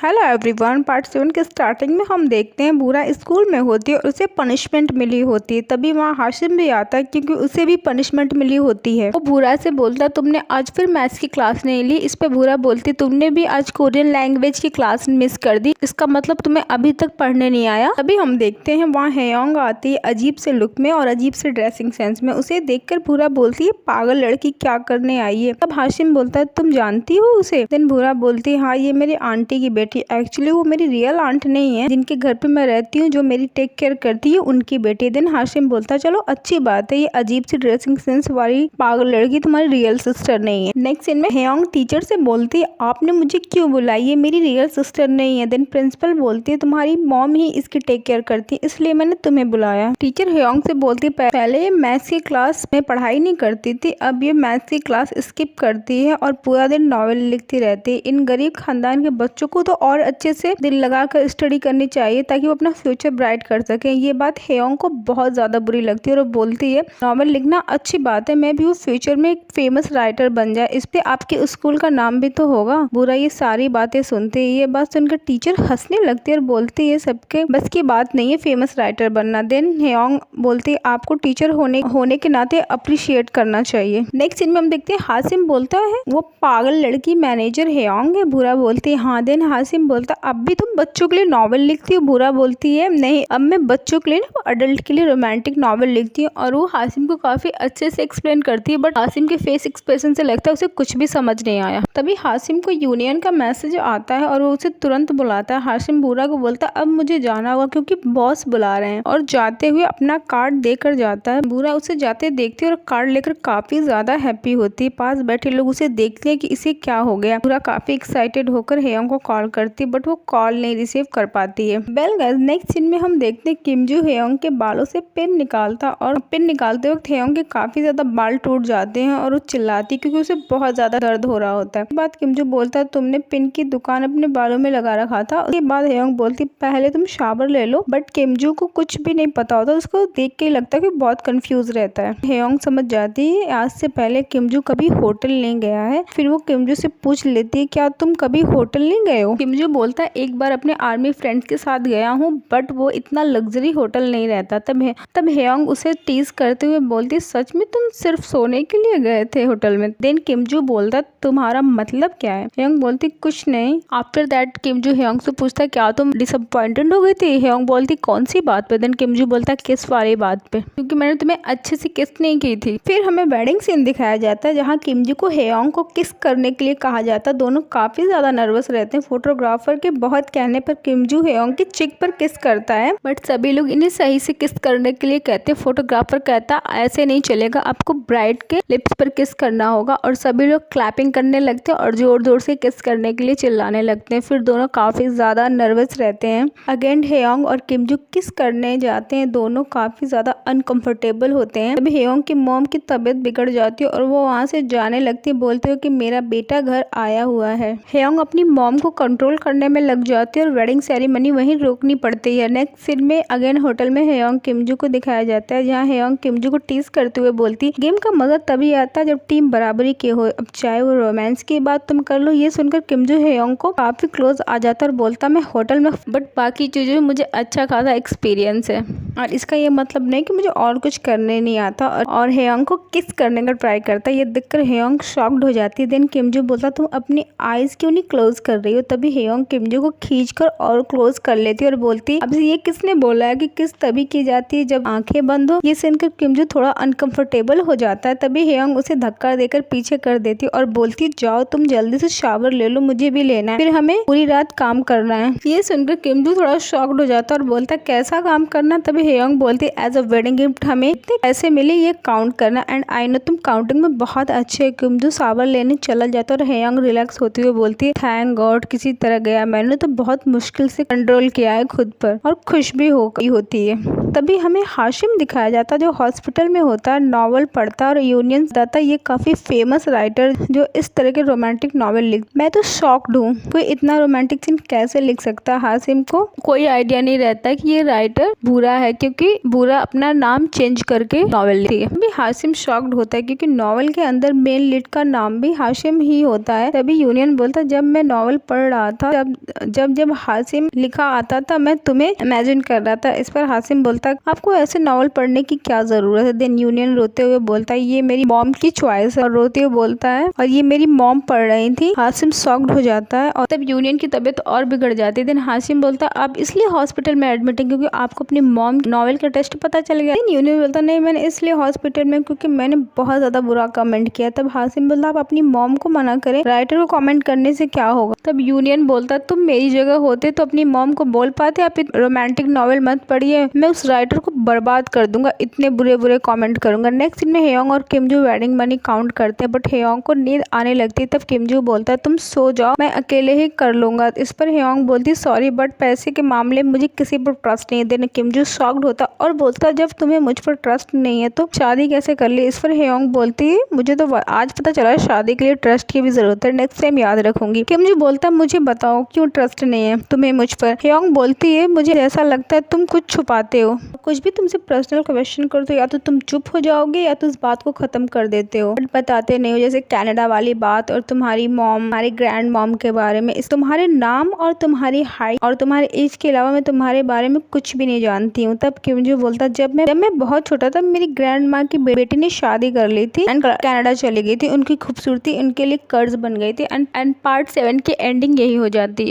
Hello everyone. Part 7 के starting में हम देखते हैं बूरा स्कूल में होती है और उसे पनिशमेंट मिली होती है। तभी वहाँ हाशिम भी आता है क्योंकि उसे भी पनिशमेंट मिली होती है। वो बूरा से बोलता तुमने आज फिर मैथ्स की क्लास नहीं ली। इस पे बूरा बोलती तुमने भी आज कोरियन लैंग्वेज की क्लास मिस कर दी, इसका मतलब तुम्हें अभी तक पढ़ने नहीं आया। तभी हम देखते हैं वहाँ हेयोंग आती है अजीब से लुक में और अजीब से ड्रेसिंग सेंस में। उसे देखकर बूरा बोलती है पागल लड़की क्या करने आई है। तब हाशिम बोलता है तुम जानती हो उसे। देन बूरा बोलती है हाँ ये मेरी आंटी की बेटी। एक्चुअली वो मेरी रियल आंट नहीं है, जिनके घर पे मैं रहती हूँ, जो मेरी टेक केयर करती है, उनकी बेटी। देन हाशिम बोलता चलो अच्छी बात है, ये अजीब सी ड्रेसिंग सेंस वाली पागल लड़की तुम्हारी रियल सिस्टर नहीं है। नेक्स्ट सीन में हेयोंग टीचर से बोलती है आपने मुझे क्यों बुलाई, ये मेरी रियल सिस्टर नहीं है। देन प्रिंसिपल बोलती है तुम्हारी मॉम ही इसकी टेक केयर करती है, इसलिए मैंने तुम्हें बुलाया। टीचर हेयोंग से बोलती है पहले ये मैथ्स की क्लास में पढ़ाई नहीं करती थी, अब ये मैथ्स की क्लास स्किप करती है और पूरा दिन नॉवेल लिखती रहती है। इन गरीब खानदान के बच्चों को तो और अच्छे से दिल लगाकर स्टडी करनी चाहिए ताकि वो अपना फ्यूचर ब्राइट कर सके। ये बात हेयोंग को बहुत ज्यादा बुरी लगती है और वो बोलती है नॉवेल लिखना अच्छी बात है, मैं भी वो फ्यूचर में एक फेमस राइटर बन जाए, इस पे आपके स्कूल का नाम भी तो होगा। बुरा ये सारी बातें सुनते है। ये बात सुनकर टीचर हंसने लगती है और बोलती है सबके बस की बात नहीं है फेमस राइटर बनना। देन हेयोंग बोलती है आपको टीचर होने के नाते अप्रिशिएट करना चाहिए। नेक्स्ट सीन में हम देखते हैं हाशिम बोलता है वो पागल लड़की मैनेजर हेयोंग है। बुरा बोलती है हाँ। देन हाशिम बोलता अब भी तुम बच्चों के लिए नॉवेल लिखती हो। बुरा बोलती है नहीं, अब मैं बच्चों के लिए ना अडल्ट के लिए रोमांटिक नॉवेल लिखती हूँ। और वो हाशिम को काफी अच्छे से एक्सप्लेन करती है, बट हाशिम के फेस एक्सप्रेशन से लगता है उसे कुछ भी समझ नहीं आया। तभी हाशिम को यूनियन का मैसेज आता है और वो उसे तुरंत बुलाता है। हाशिम बुरा को बोलता अब मुझे जाना होगा क्योंकि बॉस बुला रहे हैं, और जाते हुए अपना कार्ड देकर जाता है। बुरा उसे जाते देखती है और कार्ड लेकर काफी ज्यादा हैप्पी होती है। पास बैठे लोग उसे देखते हैं कि इसे क्या हो गया। बुरा काफी एक्साइटेड होकर हेयोंग को कॉल करती है, बट वो कॉल नहीं रिसीव कर पाती है। वेल गाइस, नेक्स्ट सीन में हम देखते हैं किमजू हेयोंग के बालों से पिन निकालता, और पिन निकालते वक्त हेयोंग के काफी ज्यादा बाल टूट जाते हैं और वो चिल्लाती क्योंकि उसे बहुत ज्यादा दर्द हो रहा होता है। उसके बाद किमजू बोलता है तुमने पिन की दुकान अपने बालों में लगा रखा था। उसके बाद हेयोंग बोलती पहले तुम शावर ले लो, बट किमजू को कुछ भी नहीं पता होता, उसको देख के लगता है कि बहुत कंफ्यूज रहता है। हेयोंग समझ जाती है आज से पहले किमजू कभी होटल नहीं गया है। फिर वो किमजू से पूछ लेती है क्या तुम कभी होटल नहीं गए हो। किमजू बोलता है एक बार अपने आर्मी फ्रेंड्स के साथ गया हूँ, बट वो इतना लग्जरी होटल नहीं रहता। तब हेयोंग उसे टीज करते हुए बोलती सच में तुम सिर्फ सोने के लिए गए थे होटल में। देन किमजू बोलता तुम्हारा मतलब क्या है। हेयोंग बोलती कुछ नहीं। आफ्टर दैट किमजू हेयोंग से पूछता क्या तुम डिसअपॉइंटेड हो गई थी। हेयोंग बोलती कौन सी बात पे। देन किमजू बोलता किस वाली बात पे, क्योंकि मैंने तुम्हें अच्छे से किस नहीं की थी। फिर हमें वेडिंग सीन दिखाया जाता है जहाँ किमजू को हेयोंग को किस करने के लिए कहा जाता है। दोनों काफी ज्यादा नर्वस रहते हैं। फोटोग्राफर के बहुत कहने पर किमजू हेयोंग की चिक पर किस करता है, बट सभी लोग इन्हें सही से किस करने के लिए कहते हैं। फोटोग्राफर कहता ऐसे नहीं चलेगा, आपको ब्राइड के लिप्स पर किस करना होगा, और सभी लोग क्लैपिंग करने लगते हैं और जोर जोर से किस करने के लिए चिल्लाने लगते हैं। फिर दोनों काफी ज्यादा नर्वस रहते हैं। अगेन हेयोंग और किमजू किस करने जाते हैं। दोनों काफी ज्यादा अनकंफर्टेबल होते हैं। तभी हेयोंग की मॉम की तबीयत बिगड़ जाती है और वो वहाँ से जाने लगती है, बोलते हो कि मेरा बेटा घर आया हुआ है। हेयोंग अपनी मॉम को कंट्रोल करने में लग जाती है और वेडिंग सेरेमनी वहीं रोकनी पड़ती है। नेक्स्ट सीन में अगेन होटल में हेयोंग किमजू को दिखाया जाता है, जहाँ हेयोंग किमजू को टीज करते हुए बोलती गेम का मजा तभी आता है जब टीम बराबरी की हो, अब चाहे वो रोमांस की बात तुम कर लो। ये सुनकर किमजू हेयोंग को काफी क्लोज आ जाता है और बोलता मैं होटल में, बट बाकी चीजों में मुझे अच्छा खासा एक्सपीरियंस है, और इसका ये मतलब नहीं कि मुझे और कुछ करने नहीं आता। और हेयोंग को किस करने का ट्राई करता है। ये देखकर हेयोंग शॉक्ड हो जाती है। देन किमजू बोलता तुम अपनी आईज क्यों नहीं क्लोज कर रही हो। तभी हेयोंग किमजू को खींचकर और क्लोज कर लेती है और बोलती अब ये किसने बोला है कि किस तभी की जाती है जब आंखें बंद हो। ये सुनकर किमजू थोड़ा अनकंफर्टेबल हो जाता है। तभी हेयोंग उसे धक्का देकर पीछे कर देती है और बोलती जाओ तुम जल्दी से शावर ले लो, मुझे भी लेना है, फिर हमें पूरी रात काम करना है। ये सुनकर किमजू थोड़ा शॉक्ड हो जाता है और बोलता कैसा काम करना। तभी हेयोंग बोलती एज अ वेडिंग गिफ्ट हमें इतने पैसे मिले ये काउंट करना, एंड आई नो तुम काउंटिंग में बहुत अच्छे है। किमजू शावर लेने चला जाता है और हेयोंग रिलैक्स होते हुए बोलती है थैंक गॉड किसी तरह गया, मैंने तो बहुत मुश्किल से कंट्रोल किया है खुद पर, और खुश भी होती है। तभी हमें हाशिम दिखाया जाता है जो हॉस्पिटल में होता है, नॉवल पढ़ता है और यूनियन दाता ये काफी फेमस राइटर जो इस तरह के रोमांटिक नॉवेल लिख। मैं तो शॉक्ड हूँ, कोई इतना रोमांटिक सीन कैसे लिख सकता है। हाशिम को कोई आइडिया नहीं रहता कि ये राइटर बुरा है है क्योंकि बूरा अपना नाम चेंज करके नॉवेल लिखती है। अभी हाशिम शॉक्ड होता है क्योंकि नॉवेल के अंदर मेन लीड का नाम भी हाशिम ही होता है। तभी यूनियन बोलता है जब मैं नॉवेल पढ़ रहा था जब हाशिम लिखा आता था मैं तुम्हें इमेजिन कर रहा था। इस पर हाशिम बोलता है आपको ऐसे नॉवेल पढ़ने की क्या जरूरत है। देन यूनियन रोते हुए बोलता है ये मेरी मॉम की चॉइस है और रोते हुए बोलता है और ये मेरी मॉम पढ़ रही थी। हाशिम शॉक्ड हो जाता है और तब यूनियन की तबीयत और बिगड़ जाती है। देन हाशिम बोलता है आप इसलिए हॉस्पिटल में एडमिट है क्योंकि आपको अपनी मॉम नॉवेल का टेस्ट पता चल गया। यूनियन बोलता नहीं मैंने इसलिए हॉस्पिटल में क्योंकि मैंने बहुत ज्यादा बुरा कमेंट किया। तब हाशिम बोलता आप अपनी मॉम को मना करें, राइटर को कमेंट करने से क्या होगा। तब यूनियन बोलता तुम मेरी जगह होते तो अपनी मॉम को बोल पाते आप रोमांटिक नॉवेल मत पढ़िए, मैं उस राइटर को बर्बाद कर दूंगा, इतने बुरे बुरे कमेंट करूंगा। नेक्स्ट सीन में हेयोंग और किमजू वेडिंग मनी काउंट करते हैं बट हेयोंग को नींद आने लगती है। तब किमजू बोलता है तुम सो जाओ मैं अकेले ही कर लूंगा। इस पर हेयोंग बोलती सॉरी बट पैसे के मामले में मुझे किसी पर ट्रस्ट नहीं है। देन किमजू शॉक्ड होता और बोलता जब तुम्हें मुझ पर ट्रस्ट नहीं है तो शादी कैसे कर ली। इस पर हेयोंग बोलती है मुझे तो आज पता चला शादी के लिए ट्रस्ट की भी जरूरत है, नेक्स्ट टाइम याद रखूंगी। किमजू बोलता मुझे बताओ क्यों ट्रस्ट नहीं है तुम्हें मुझ पर। हेयोंग बोलती है मुझे ऐसा लगता है तुम कुछ छुपाते हो, कुछ भी तुमसे पर्सनल क्वेश्चन कर तो या तो तुम चुप हो जाओगे या तो इस बात को खत्म कर देते हो बट बताते नहीं हो। जैसे कनाडा वाली बात और तुम्हारी मॉम हमारी ग्रैंड मॉम के बारे में, इस तुम्हारे नाम और तुम्हारी हाइट और तुम्हारे एज के अलावा मैं तुम्हारे बारे में कुछ भी नहीं जानती हूँ। तब किमजू बोलता जब मैं बहुत छोटा था मेरी ग्रैंड माँ की बेटी ने शादी कर ली थी एंड कनाडा चली गई थी, उनकी खूबसूरती उनके लिए कर्ज बन गई थी एंड पार्ट 7 की एंडिंग यही हो जाती है।